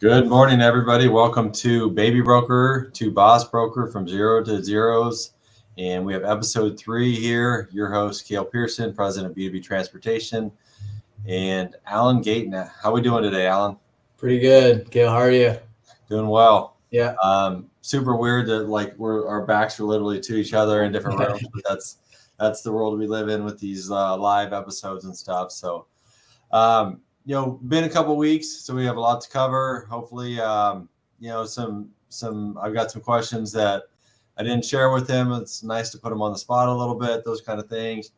Good morning, everybody. Welcome to Baby Broker to Boss Broker from Zero to Zeros. And we have episode 3 here. Your host, Cale Pearson, president of B2B Transportation, and Alan Gayton. How are we doing today, Alan? Pretty good. Cale, how are you? Doing well. Yeah. Super weird that our backs are literally to each other in different rooms, but that's the world we live in with these live episodes and stuff. So, been a couple weeks, so we have a lot to cover. Hopefully, I've got some questions that I didn't share with him. It's nice to put him on the spot a little bit, those kind of things.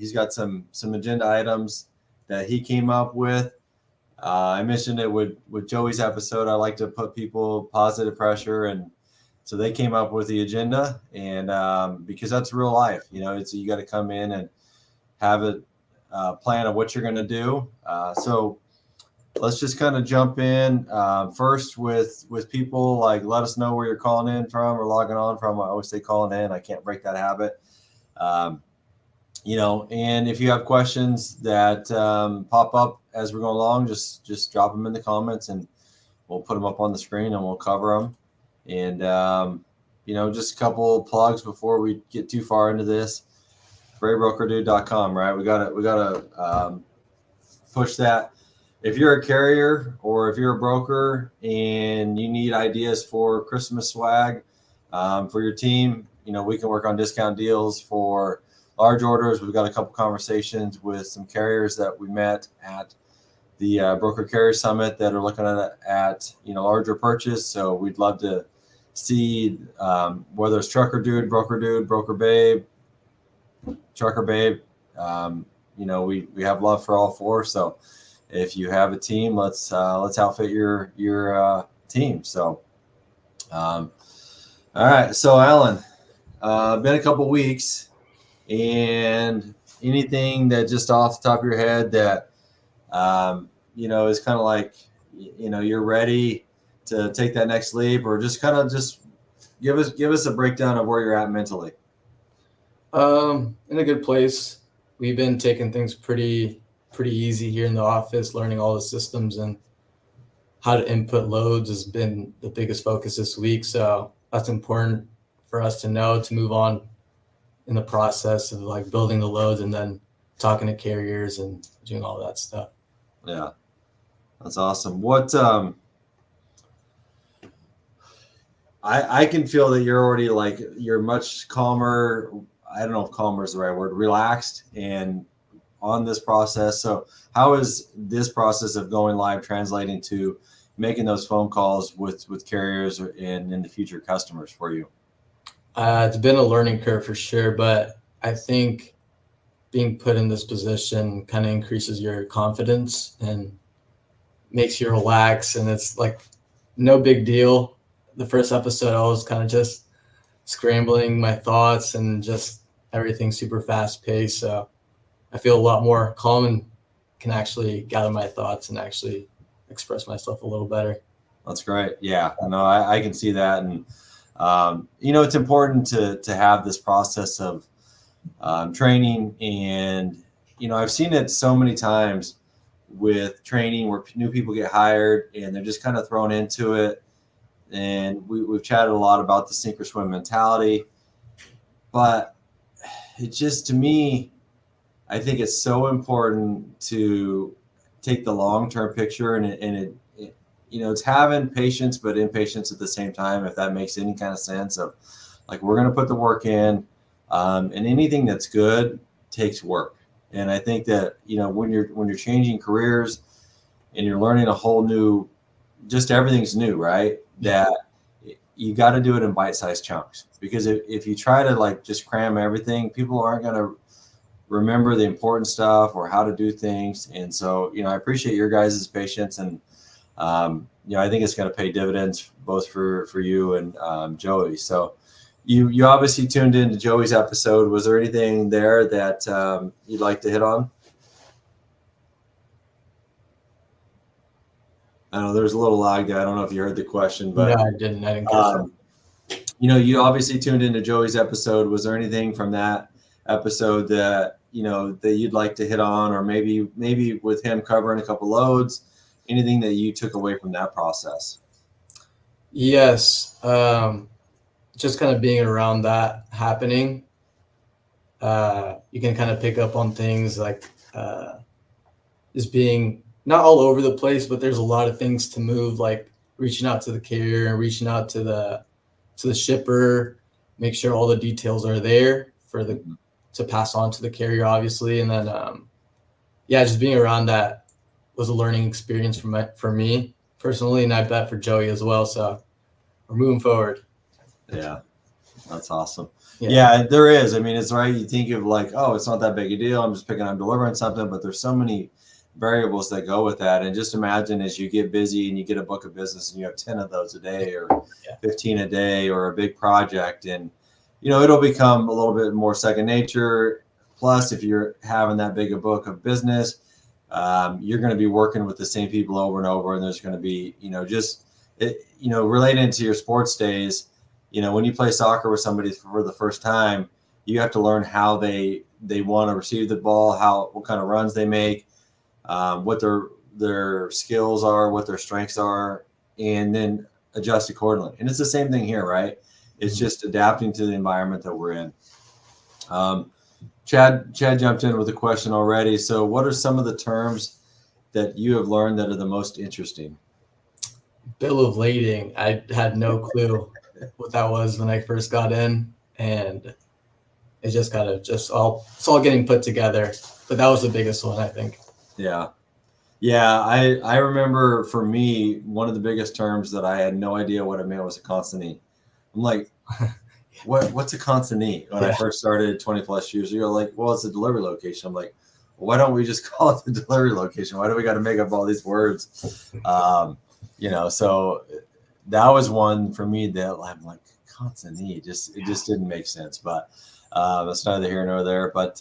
He's got some agenda items that he came up with. I mentioned it with Joey's episode. I like to put people positive pressure, and so they came up with the agenda, and because that's real life, it's you got to come in and have a plan of what you're going to do. So let's just kind of jump in first with people. Like, let us know where you're calling in from or logging on from. I always say calling in. I can't break that habit. And if you have questions that pop up as we're going along, just drop them in the comments and we'll put them up on the screen and we'll cover them. And, just a couple plugs before we get too far into this. BraveBrokerDude.com, right? We gotta push that. If you're a carrier or if you're a broker and you need ideas for Christmas swag for your team, we can work on discount deals for large orders. We've got a couple conversations with some carriers that we met at the Broker Carrier Summit that are looking at larger purchase. So we'd love to see whether it's Trucker Dude, Broker Babe, Trucker Babe. We have love for all four. So if you have a team, let's outfit your team. So all right. So Alan, been a couple weeks. And anything that just off the top of your head that, is kind of like, you're ready to take that next leap, or just kind of just give us a breakdown of where you're at mentally. In a good place. We've been taking things pretty easy here in the office, learning all the systems and how to input loads has been the biggest focus this week. So that's important for us to know to move on in the process of like building the loads and then talking to carriers and doing all that stuff. Yeah, that's awesome. What I can feel that you're already you're much calmer. I don't know if calmer is the right word, relaxed and on this process. So how is this process of going live translating to making those phone calls with carriers and in the future customers for you? It's been a learning curve for sure, but I think being put in this position kind of increases your confidence and makes you relax. And it's like no big deal. The first episode, I was kind of just scrambling my thoughts and just everything super fast paced. So I feel a lot more calm and can actually gather my thoughts and actually express myself a little better. That's great. Yeah, no, I can see that. And it's important to have this process of training. And, I've seen it so many times with training where new people get hired and they're just kind of thrown into it. And we've chatted a lot about the sink or swim mentality. But it just, to me, I think it's so important to take the long-term picture and it's having patience, but impatience at the same time, if that makes any kind of sense of like, we're going to put the work in, and anything that's good takes work. And I think that, when you're changing careers and you're learning a whole new, just everything's new, right? That you got to do it in bite-sized chunks, because if you try to just cram everything, people aren't going to remember the important stuff or how to do things. And so, I appreciate your guys' patience, and I think it's going to pay dividends both for you and Joey. So you obviously tuned into Joey's episode. Was there anything there that you'd like to hit on? I know there's a little lag there. I don't know if you heard the question, but no, I didn't catch it. You obviously tuned into Joey's episode. Was there anything from that episode that that you'd like to hit on, or maybe with him covering a couple loads, anything that you took away from that process? Yes. Just kind of being around that happening, you can kind of pick up on things like just being not all over the place, but there's a lot of things to move, like reaching out to the carrier and reaching out to the shipper, make sure all the details are there for the to pass on to the carrier, obviously, and then yeah, just being around that was a learning experience for me personally, and I bet for Joey as well. So we're moving forward. Yeah, that's awesome. Yeah. Yeah, there is. I mean, it's right. You think of like, oh, it's not that big a deal. I'm just I'm delivering something, but there's so many variables that go with that. And just imagine as you get busy and you get a book of business and you have 10 of those a day or 15 a day or a big project, and it'll become a little bit more second nature. Plus, if you're having that big a book of business, you're going to be working with the same people over and over, and there's going to be, related to your sports days. When you play soccer with somebody for the first time, you have to learn how they want to receive the ball, what kind of runs they make, what their skills are, what their strengths are, and then adjust accordingly. And it's the same thing here, right? It's just adapting to the environment that we're in. Chad jumped in with a question already. So what are some of the terms that you have learned that are the most interesting? Bill of lading. I had no clue what that was when I first got in, and it just kind of it's all getting put together. But that was the biggest one, I think. Yeah. I remember for me, one of the biggest terms that I had no idea what it meant was a consignee. I'm like, what's a consignee? When I first started 20 plus years ago, like, well, it's a delivery location. I'm like, why don't we just call it the delivery location? Why do we got to make up all these words? So that was one for me that I'm like, consignee, it just didn't make sense. But that's neither here nor there. But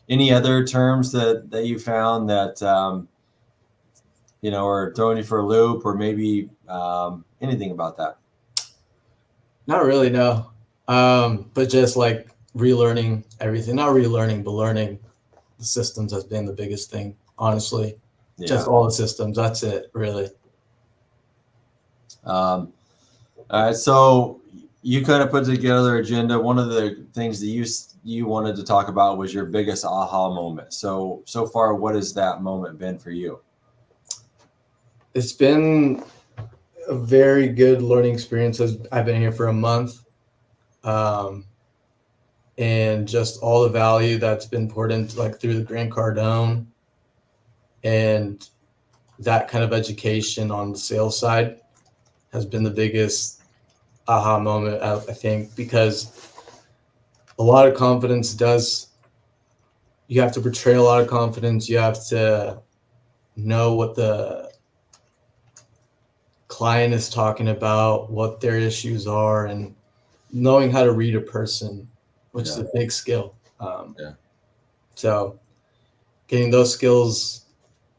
any other terms that you found that or throwing you for a loop, or maybe anything about that? Not really, no. But just like relearning everything, not relearning, but learning the systems has been the biggest thing, honestly. Yeah. Just all the systems. That's it, really. All right. So you kind of put together agenda. One of the things that you wanted to talk about was your biggest aha moment. So far, what has that moment been for you? It's been a very good learning experience. I've been here for a month, and just all the value that's been poured into, like, through the Grant Cardone, and that kind of education on the sales side has been the biggest aha moment, I think, because a lot of confidence you have to portray a lot of confidence. You have to know what the client is talking about, what their issues are, and knowing how to read a person, which is a big skill. So getting those skills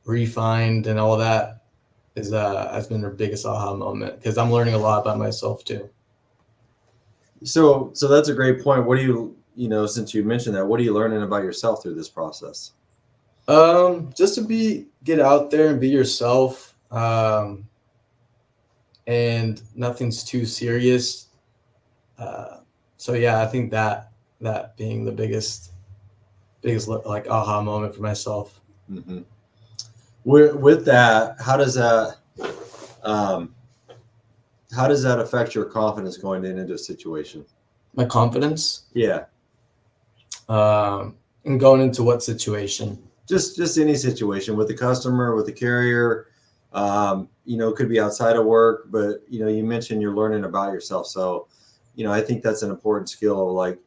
refined and all that has been the biggest aha moment, because I'm learning a lot about myself too. So that's a great point. What do since you mentioned that, what are you learning about yourself through this process? Just to get out there and be yourself. And nothing's too serious. So yeah, I think that being the biggest like aha moment for myself. Mm-hmm. With that, how does that affect your confidence going into a situation? My confidence? Yeah. And going into what situation? Just any situation, with the customer, with the carrier. It could be outside of work, but you mentioned you're learning about yourself. So, I think that's an important skill. Like,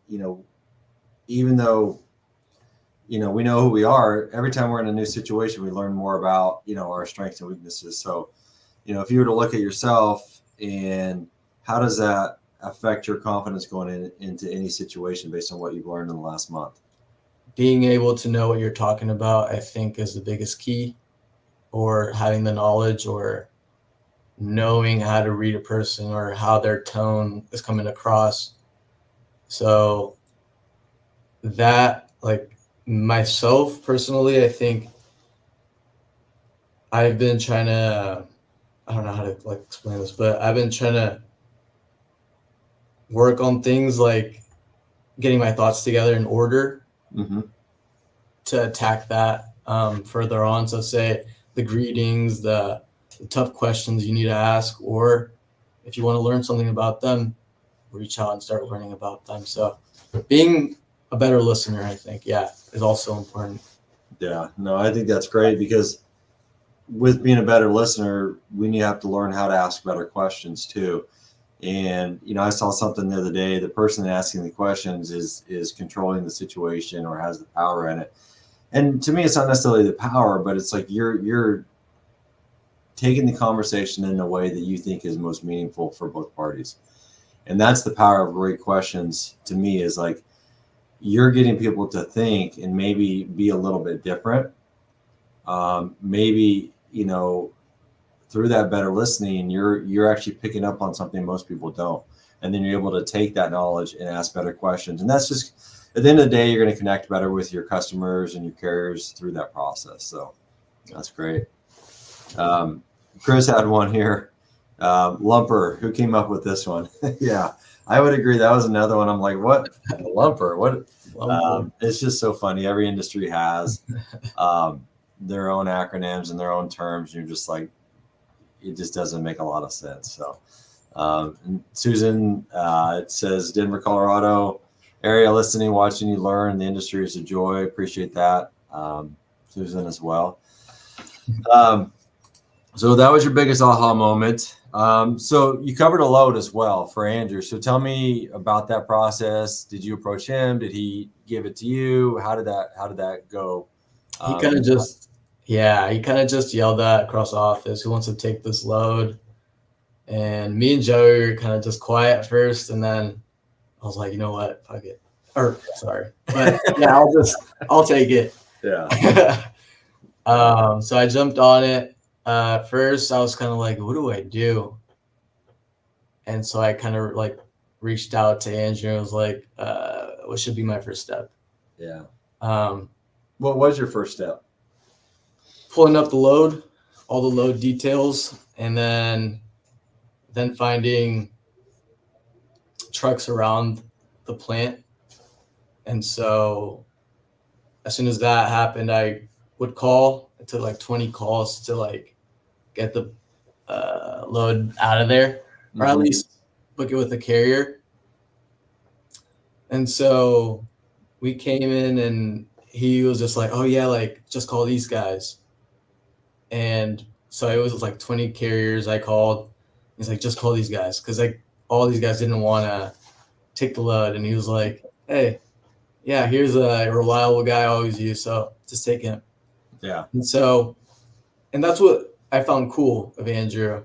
even though, we know who we are, every time we're in a new situation, we learn more about, our strengths and weaknesses. So, if you were to look at yourself, and how does that affect your confidence going into any situation based on what you've learned in the last month? Being able to know what you're talking about, I think, is the biggest key, or having the knowledge, or knowing how to read a person, or how their tone is coming across. So that, like, myself personally, I think I've been trying to, I don't know how to like explain this, but I've been trying to work on things like getting my thoughts together in order Mm-hmm. to attack that further on. So say the greetings, the tough questions you need to ask, or if you want to learn something about them, reach out and start learning about them. So being a better listener, I think, yeah, is also important. Yeah, no, I think that's great because with being a better listener, we have to learn how to ask better questions too. And I saw something the other day. The person asking the questions is controlling the situation or has the power in it. And to me, it's not necessarily the power, but it's like you're taking the conversation in a way that you think is most meaningful for both parties. And that's the power of great questions to me, is like you're getting people to think and maybe be a little bit different. Maybe, through that better listening, you're actually picking up on something most people don't. And then you're able to take that knowledge and ask better questions. And that's just, at the end of the day, you're going to connect better with your customers and your carriers through that process. So that's great. Chris had one here. Lumper, who came up with this one? Yeah, I would agree. That was another one. I'm like, what? Lumper? What? It's just so funny. Every industry has their own acronyms and their own terms. You're just like, it just doesn't make a lot of sense. So, and Susan, it says Denver, Colorado area, listening, watching you learn. The industry is a joy. Appreciate that, Susan, as well. So that was your biggest aha moment. So you covered a load as well for Andrew. So tell me about that process. Did you approach him? Did he give it to you? How did that go? He kind of just, yeah, he kind of just yelled at across the office, who wants to take this load? And me and Joey were kind of just quiet at first, and then I was like, you know what, fuck it. Or sorry, but yeah, I'll take it. Yeah. So I jumped on it. First, I was kind of like, what do I do? And so I kind of like reached out to Andrew and was like, what should be my first step? Yeah. Um, What was your first step? Pulling up the load, all the load details, and then finding trucks around the plant. And so as soon as that happened, I would call to like 20 calls to like get the load out of there, or at least book it with a carrier. And so we came in and he was just like, oh yeah, like just call these guys. And so it was like 20 carriers I called. He's like, just call these guys. Cause like all these guys didn't want to take the load. And he was like, hey, yeah, here's a reliable guy I always use. So just take him. Yeah. And that's what I found cool of Andrew.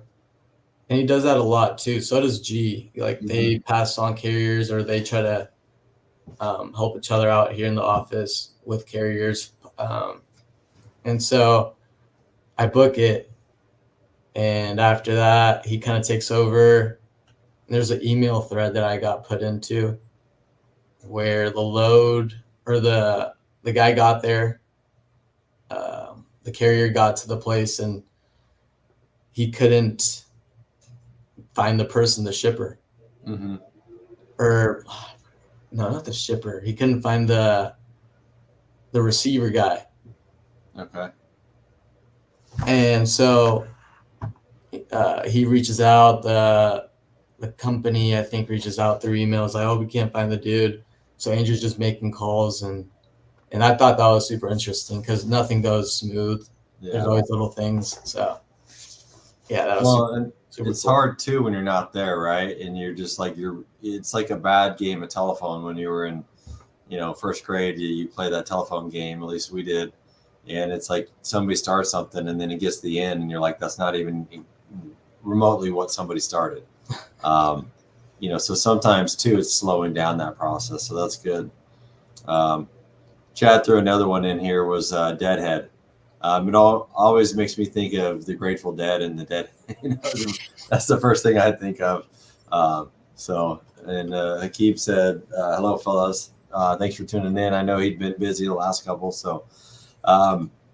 And he does that a lot too. So does G. Like they pass on carriers, or they try to help each other out here in the office with carriers. And so I book it. And after that, he kind of takes over. There's an email thread that I got put into where the load, or the guy got there. The carrier got to the place and he couldn't find the person, the shipper. Or no, not the shipper. He couldn't find the receiver guy. Okay. And so he reaches out. The company, I think, reaches out through emails like, oh, we can't find the dude. So Andrew's just making calls, and I thought that was super interesting because nothing goes smooth. Yeah. There's always little things. So yeah, that was super it's cool. hard too when you're not there, right? And you're just like it's like a bad game of telephone when you were in, first grade. You play that telephone game, at least we did, and it's like somebody starts something and then it gets to the end and you're like, that's not even remotely what somebody started. So sometimes too it's slowing down that process, so that's good. Chad threw another one in here, was Deadhead. It always makes me think of the Grateful Dead and the Dead. That's the first thing I think of. Hakeem said, hello, fellas. Thanks for tuning in. I know he'd been busy the last couple. So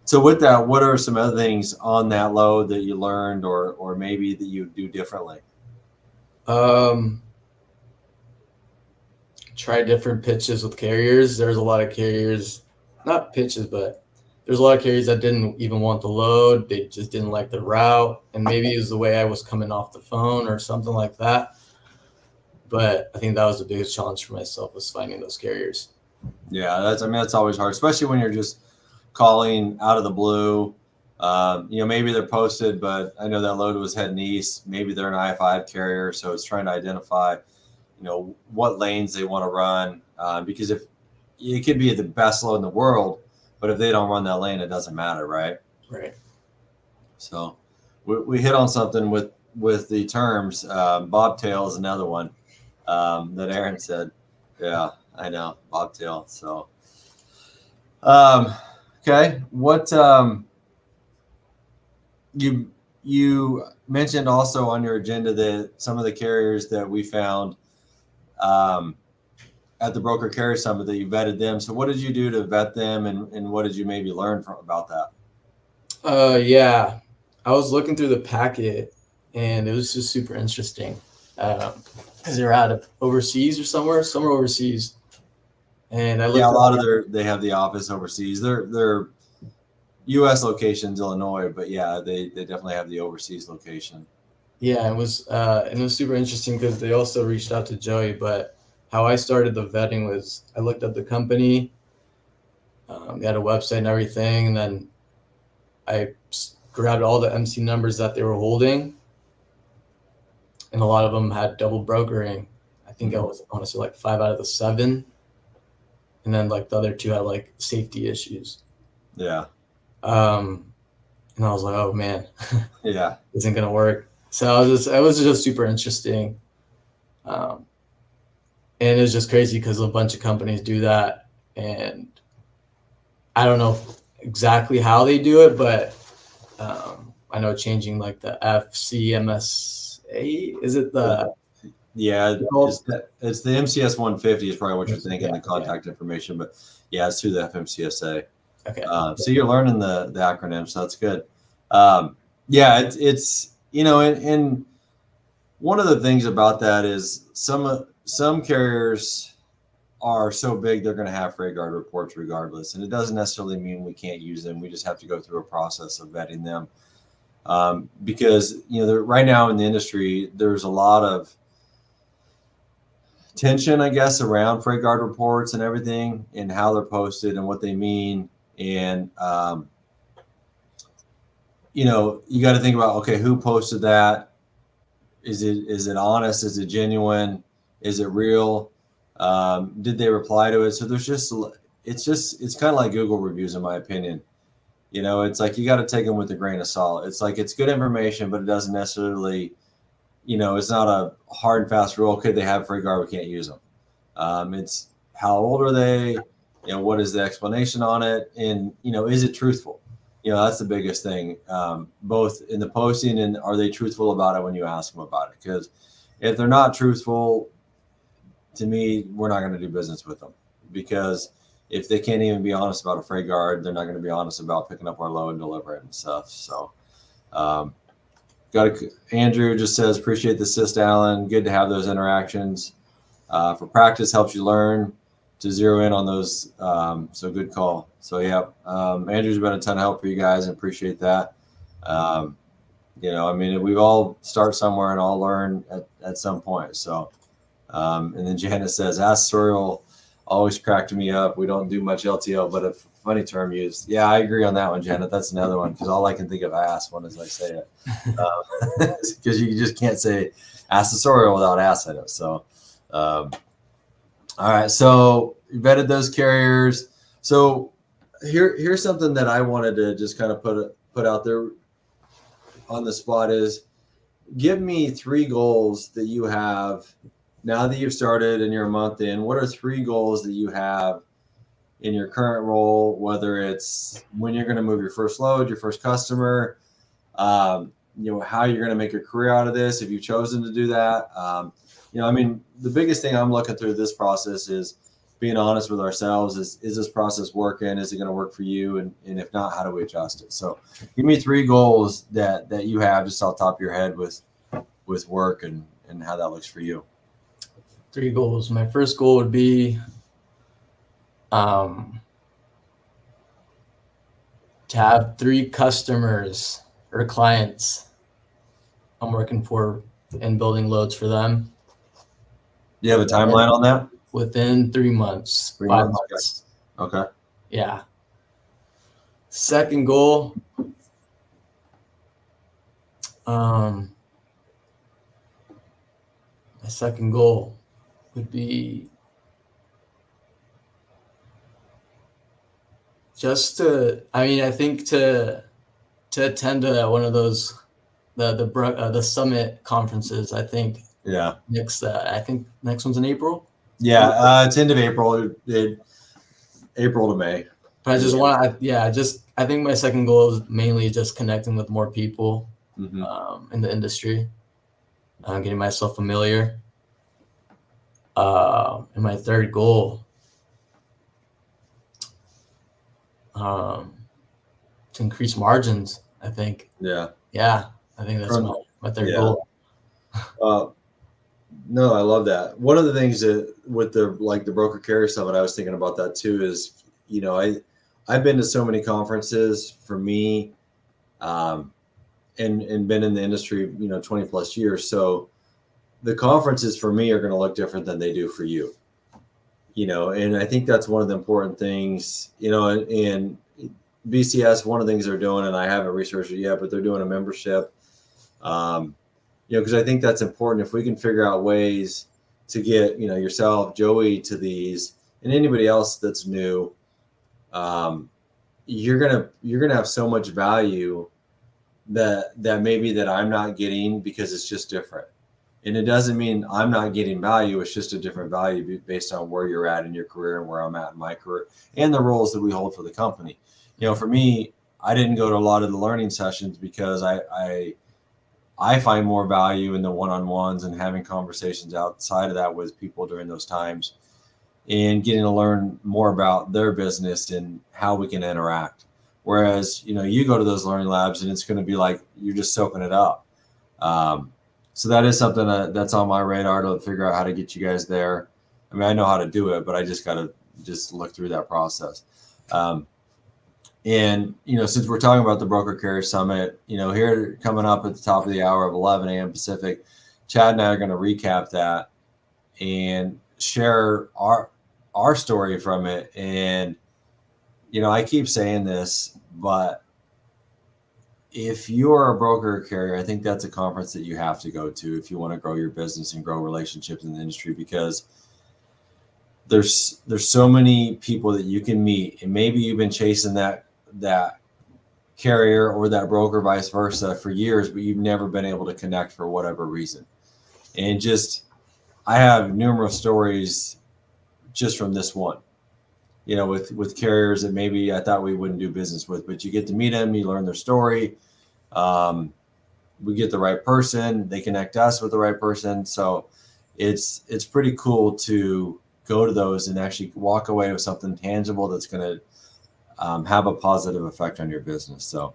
So with that, what are some other things on that load that you learned, or maybe that you do differently? Try different pitches with carriers. There's a lot of carriers, not pitches, but there's a lot of carriers that didn't even want the load. They just didn't like the route, and maybe it was the way I was coming off the phone or something like that. But I think that was the biggest challenge for myself, was finding those carriers. Yeah, that's always hard, especially when you're just calling out of the blue. Maybe they're posted, but I know that load was heading east. Maybe they're an I-5 carrier, so it's trying to identify, what lanes they want to run. Because if it could be the best load in the world, but if they don't run that lane, it doesn't matter, right? Right. So we hit on something with the terms. Bobtail is another one that Aaron said. Yeah, I know, bobtail. So, okay, what you mentioned also on your agenda that some of the carriers that we found um, at the Broker Carrier Summit, that you vetted them. So what did you do to vet them, and what did you maybe learn about that? Yeah, I was looking through the packet, and it was just super interesting. Because they're out of overseas or somewhere overseas. And I Yeah, a looked lot at, of they have the office overseas. They're U.S. locations, Illinois, but yeah, they definitely have the overseas location. yeah, it was super interesting because they also reached out to Joey. But how I started the vetting was, I looked at the company, they had a website and everything, and then I grabbed all the MC numbers that they were holding, and a lot of them had double brokering. I think I was honestly like 5 out of the 7, and then like the other 2 had like safety issues. Yeah, And I was like, oh man, yeah, isn't gonna work. So it was just super interesting, um, and it's just crazy because a bunch of companies do that, and I don't know exactly how they do it, but I know changing like the FCMSA, is it the yeah. called? It's the MCS 150 is probably what you're thinking, Yeah, the yeah. contact information, but yeah, it's through the FMCSA. Okay. So you're learning the acronyms, so that's good. Yeah, it's and one of the things about that is some carriers are so big they're going to have freight guard reports regardless, and it doesn't necessarily mean we can't use them. We just have to go through a process of vetting them, because right now in the industry there's a lot of tension, I guess, around freight guard reports and everything, and how they're posted and what they mean. And you got to think about, okay, who posted that? Is it honest? Is it genuine? Is it real? Did they reply to it? So it's kind of like Google reviews, in my opinion. It's like you got to take them with a grain of salt. It's like it's good information, but it doesn't necessarily, it's not a hard and fast rule. Okay, they have free guard, we can't use them. It's how old are they? What is the explanation on it? And, is it truthful? That's the biggest thing, both in the posting, and are they truthful about it when you ask them about it? Because if they're not truthful, to me, we're not going to do business with them, because if they can't even be honest about a freight guard, they're not going to be honest about picking up our load and delivering it and stuff. So, Andrew just says, appreciate the assist, Alan. Good to have those interactions. For practice, helps you learn to zero in on those. So good call. So yeah, Andrew's been a ton of help for you guys, and appreciate that. We all start somewhere and all learn at some point. So, and then Janice says, accessorial always cracked me up. We don't do much LTL, but a funny term used. Yeah, I agree on that one, Janet. That's another one, because all I can think of ass when as I say it, because you just can't say accessorial without ass in it. So, all right. So you vetted those carriers. So here's something that I wanted to just kind of put out there on the spot is, give me 3 goals that you have now that you've started and you're a month in. What are 3 goals that you have in your current role, whether it's when you're going to move your first load, your first customer, how you're going to make a career out of this, if you've chosen to do that. The biggest thing I'm looking through this process is, being honest with ourselves. Is this process working? Is it going to work for you? And if not, how do we adjust it? So give me 3 goals that you have just off the top of your head with work and how that looks for you. 3 goals. My first goal would be to have 3 customers or clients I'm working for and building loads for them. Do you have a timeline on that? Within 3 months, 3 5 months? months. Okay. Yeah. Second goal, my second goal would be just to, I think to attend one of those the summit conferences. I think Yeah. next one's in April. Yeah, it's end of April. April to May. But I just want to, I think my second goal is mainly just connecting with more people in the industry, getting myself familiar. And my third goal, to increase margins, I think. Yeah. I think that's my third goal. No, I love that. One of the things that with the broker carrier summit, I was thinking about that too, is, I've been to so many conferences for me, and been in the industry, 20 plus years. So the conferences for me are going to look different than they do for you, and I think that's one of the important things, and BCS, one of the things they're doing, and I haven't researched it yet, but they're doing a membership, because I think that's important. If we can figure out ways to get, yourself, Joey, to these, and anybody else that's new, you're gonna have so much value that maybe that I'm not getting, because it's just different. And it doesn't mean I'm not getting value. It's just a different value based on where you're at in your career and where I'm at in my career and the roles that we hold for the company. For me, I didn't go to a lot of the learning sessions because I find more value in the one-on-ones and having conversations outside of that with people during those times and getting to learn more about their business and how we can interact. Whereas, you go to those learning labs and it's going to be like you're just soaking it up. So that is something that's on my radar, to figure out how to get you guys there. I mean, I know how to do it, but I just got to look through that process. And, since we're talking about the Broker Carrier Summit, here coming up at the top of the hour of 11 a.m. Pacific, Chad and I are going to recap that and share our story from it. And, I keep saying this, but if you're a broker or carrier, I think that's a conference that you have to go to if you want to grow your business and grow relationships in the industry, because there's so many people that you can meet, and maybe you've been chasing that carrier or that broker, vice versa, for years, but you've never been able to connect for whatever reason. And I have numerous stories just from this one, with carriers that maybe I thought we wouldn't do business with, but you get to meet them, you learn their story. We get the right person, they connect us with the right person. So it's pretty cool to go to those and actually walk away with something tangible that's going to have a positive effect on your business. So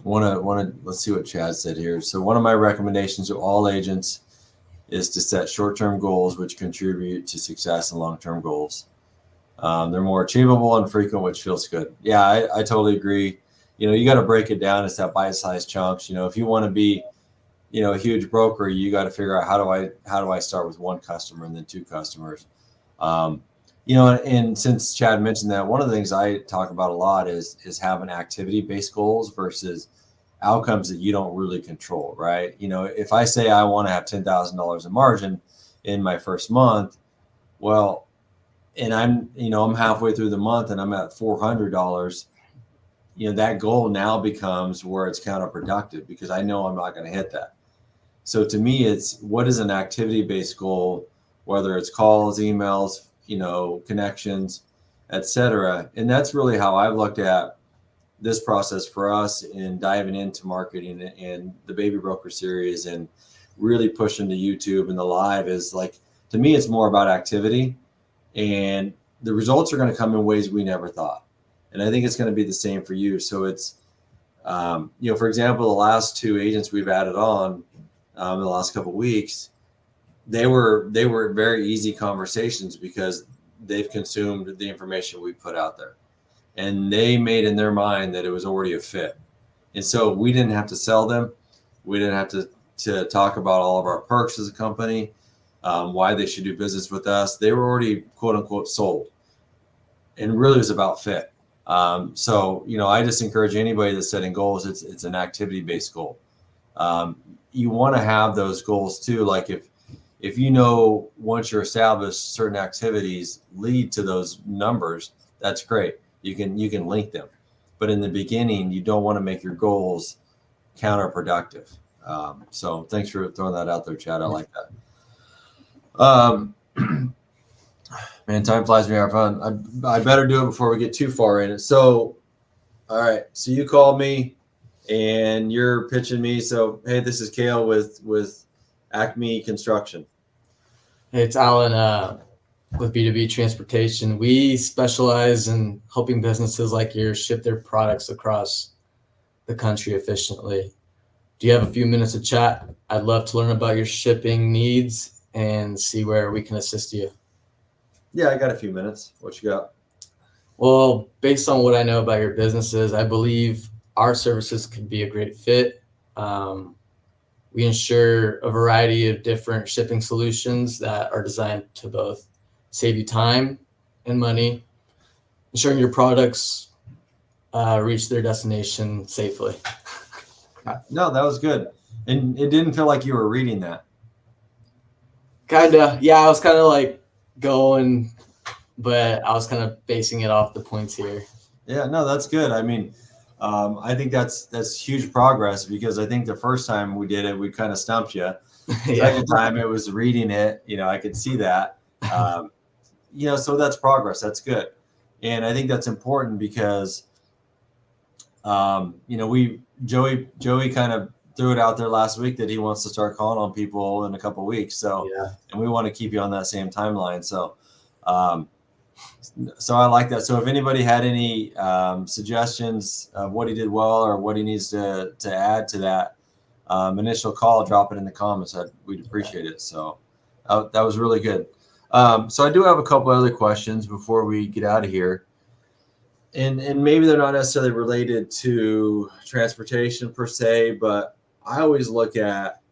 let's see what Chad said here. So one of my recommendations to all agents is to set short-term goals which contribute to success and long-term goals. They're more achievable and frequent, which feels good. Yeah, I totally agree. You got to break it down into bite-sized chunks. If you want to be, a huge broker, you got to figure out how do I start with 1 customer and then 2 customers. And since Chad mentioned that, one of the things I talk about a lot is having activity-based goals versus outcomes that you don't really control, right? If I say I want to have $10,000 in margin in my first month, well, and I'm halfway through the month and I'm at $400, that goal now becomes where it's counterproductive, because I know I'm not going to hit that. So to me, it's what is an activity-based goal, whether it's calls, emails, connections, etc. And that's really how I've looked at this process for us in diving into marketing and the Baby Broker series, and really pushing to YouTube and the live, is like to me, it's more about activity, and the results are going to come in ways we never thought. And I think it's going to be the same for you. So it's, for example, the last 2 agents we've added on in the last couple of weeks, they were very easy conversations because they've consumed the information we put out there, and they made in their mind that it was already a fit. And so we didn't have to sell them. We didn't have to talk about all of our perks as a company, why they should do business with us. They were already quote unquote sold, and really it was about fit. So I just encourage anybody that's setting goals. It's an activity-based goal. You want to have those goals too. Like if once you're established, certain activities lead to those numbers, that's great. You can link them, but in the beginning, you don't want to make your goals counterproductive. So thanks for throwing that out there, Chad. I like that. Man, time flies when you're having fun. I better do it before we get too far in it. So, all right. So you called me and you're pitching me. So, hey, this is Kale with Acme Construction. Hey, it's Alan with B2B Transportation. We specialize in helping businesses like yours ship their products across the country efficiently. Do you have a few minutes to chat? I'd love to learn about your shipping needs and see where we can assist you. Yeah, I got a few minutes. What you got? Well, based on what I know about your businesses, I believe our services could be a great fit. We ensure a variety of different shipping solutions that are designed to both save you time and money, ensuring your products reach their destination safely. No, that was good. And it didn't feel like you were reading that. Kinda, yeah, I was kind of like going, but I was kind of basing it off the points here. Yeah, no, that's good. I mean, I think that's huge progress, because I think the first time we did it, we kind of stumped you. Yeah. Second time it was reading it, I could see that. So that's progress. That's good. And I think that's important because, Joey kind of threw it out there last week that he wants to start calling on people in a couple of weeks. So, Yeah. And we want to keep you on that same timeline. So, so I like that. So if anybody had any suggestions of what he did well or what he needs to add to that initial call, drop it in the comments. We'd appreciate it. So that was really good. So I do have a couple other questions before we get out of here. And maybe they're not necessarily related to transportation per se, but I always look at,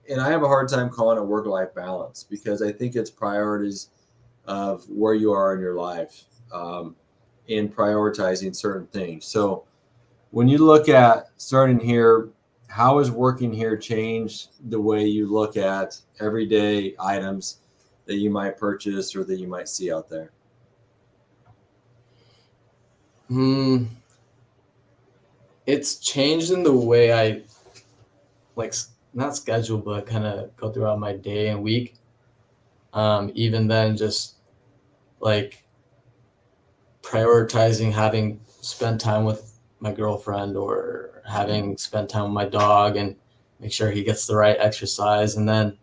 and I have a hard time calling it work-life balance, because I think it's priorities of where you are in your life, in prioritizing certain things. So when you look at starting here, how has working here changed the way you look at everyday items that you might purchase or that you might see out there? It's changed in the way I not schedule, but kind of go throughout my day and week. Even then, just like prioritizing having spent time with my girlfriend or having spent time with my dog and make sure he gets the right exercise. And then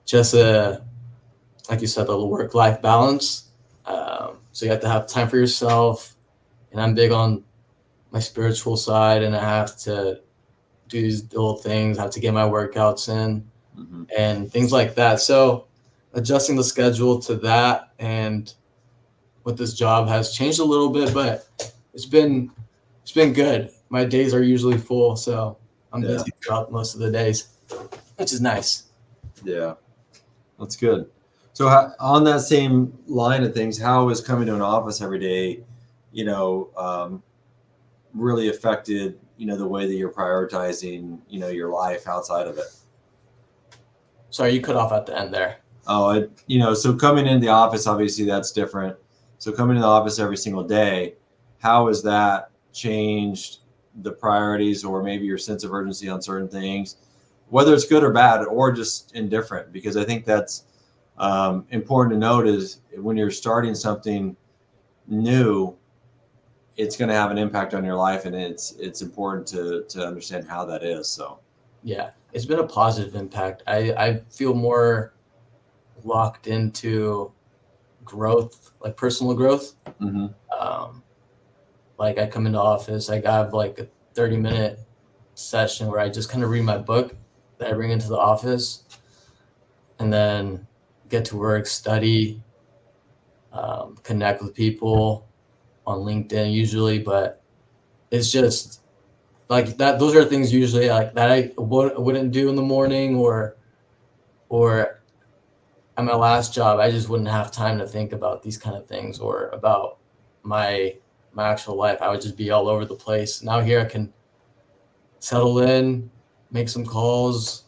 just like you said, the work-life balance. So you have to have time for yourself. And I'm big on my spiritual side, and I have to do these little things. I have to get my workouts in and things like that. So adjusting the schedule to that and with this job has changed a little bit, but it's been good. My days are usually full, so I'm busy throughout most of the days, which is nice. Yeah, that's good. So on that same line of things, how is coming to an office every day, really affected, the way that you're prioritizing, your life outside of it? Sorry, you cut off at the end there. Oh, so coming in the office, obviously that's different. So coming to the office every single day, how has that changed the priorities or maybe your sense of urgency on certain things, whether it's good or bad or just indifferent? Because I think that's important to note, is when you're starting something new, it's going to have an impact on your life, and it's important to understand how that is. So yeah, it's been a positive impact. I feel more locked into growth, like personal growth. Mm-hmm. Like I come into office, I have like a 30-minute session where I just kind of read my book that I bring into the office, and then get to work, study, connect with people on LinkedIn usually. But it's just like that. Those are things usually like that I wouldn't do in the morning, or at my last job, I just wouldn't have time to think about these kind of things or about my actual life. I would just be all over the place. Now here I can settle in, make some calls,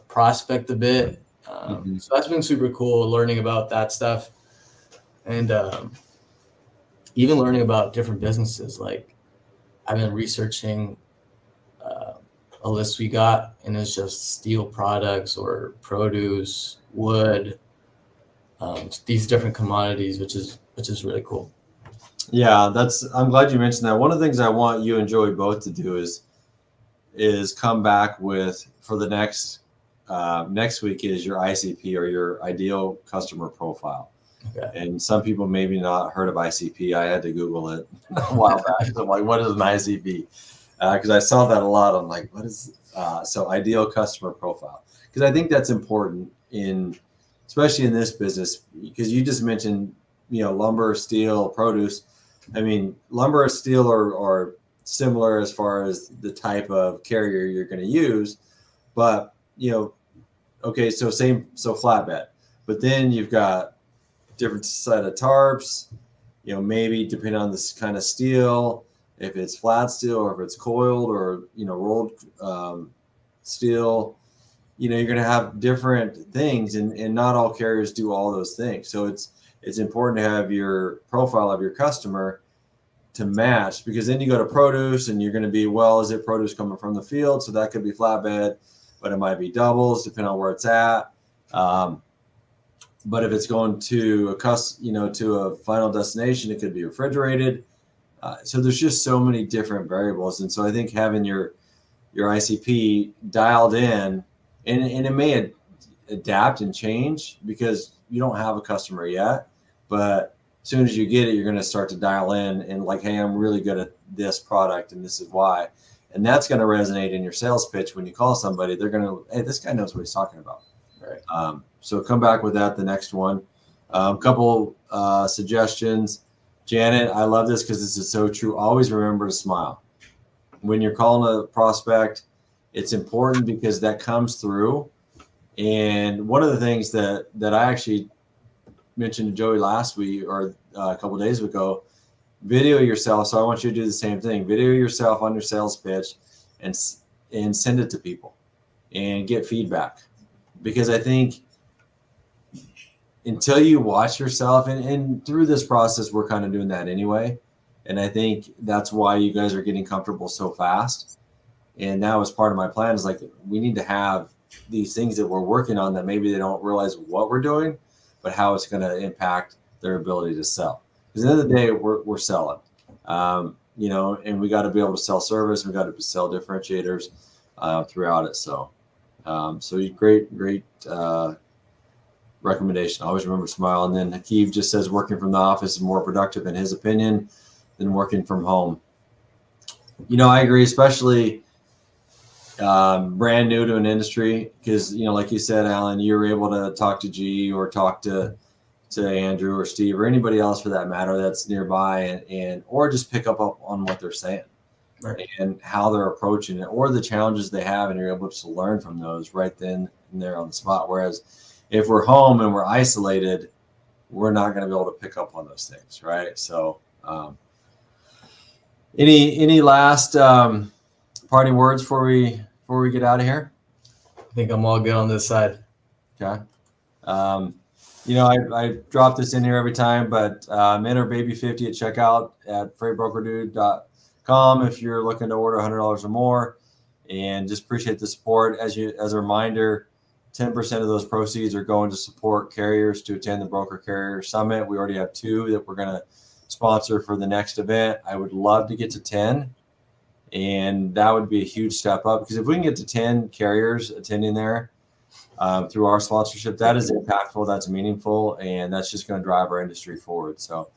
prospect a bit. Mm-hmm. So that's been super cool learning about that stuff, and even learning about different businesses. Like I've been researching uh, a list we got, and it's just steel products or produce, wood, these different commodities, which is really cool. Yeah, I'm glad you mentioned that. One of the things I want you and Joey both to do is come back with for the next week is your ICP or your ideal customer profile. Okay. And some people maybe not heard of ICP. I had to Google it a while back. So I'm like, what is an ICP? Because I saw that a lot. I'm like, what is so ideal customer profile? Because I think that's important especially in this business. Because you just mentioned, lumber, steel, produce. I mean, lumber and steel are similar as far as the type of carrier you're going to use, but okay, so flatbed, but then you've got different set of tarps, maybe depending on this kind of steel, if it's flat steel or if it's coiled or, rolled steel, you're going to have different things and not all carriers do all those things. So it's important to have your profile of your customer to match, because then you go to produce and you're going to be, well, is it produce coming from the field? So that could be flatbed, but it might be doubles depending on where it's at. But if it's going to to a final destination, it could be refrigerated. So there's just so many different variables. And so I think having your ICP dialed in, and it may adapt and change because you don't have a customer yet, but as soon as you get it, you're going to start to dial in and like, hey, I'm really good at this product and this is why. And that's going to resonate in your sales pitch. When you call somebody, they're going to, hey, this guy knows what he's talking about. Right. So come back with that the next one. Couple suggestions. Janet, I love this because this is so true. Always remember to smile. When you're calling a prospect, it's important because that comes through. And one of the things that I actually mentioned to Joey last week or a couple of days ago, video yourself. So I want you to do the same thing. Video yourself on your sales pitch and send it to people and get feedback. Because I think until you watch yourself, and through this process, we're kind of doing that anyway. And I think that's why you guys are getting comfortable so fast. And that was part of my plan, is like, we need to have these things that we're working on that maybe they don't realize what we're doing, but how it's going to impact their ability to sell. Because at the end of the day, we're selling, and we got to be able to sell service. We got to sell differentiators throughout it. So great recommendation. Always remember to smile. And then Hakeem just says working from the office is more productive in his opinion than working from home. I agree, especially brand new to an industry, because like you said, Alan, you were able to talk to G or talk to Andrew or Steve or anybody else for that matter that's nearby, and or just pick up on what they're saying. Right. And how they're approaching it or the challenges they have, and you're able to learn from those right then and there on the spot. Whereas if we're home and we're isolated, we're not going to be able to pick up on those things, right? So any last parting words before we get out of here? I think I'm all good on this side. Okay. I drop this in here every time, but enter baby50 at checkout at freightbrokerdude.com if you're looking to order $100 or more, and just appreciate the support. As a reminder, 10% of those proceeds are going to support carriers to attend the Broker Carrier Summit. We already have 2 that we're going to sponsor for the next event. I would love to get to 10, and that would be a huge step up, because if we can get to 10 carriers attending there, through our sponsorship. That is impactful, that's meaningful, and that's just going to drive our industry forward. So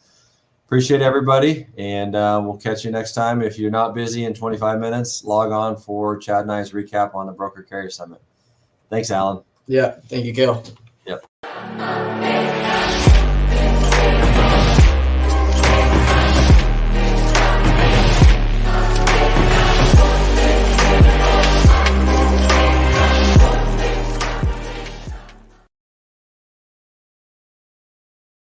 appreciate everybody, and we'll catch you next time. If you're not busy in 25 minutes, log on for Chad and I's recap on the Broker Carrier Summit. Thanks, Alan. Yeah, thank you, Gil. Yep.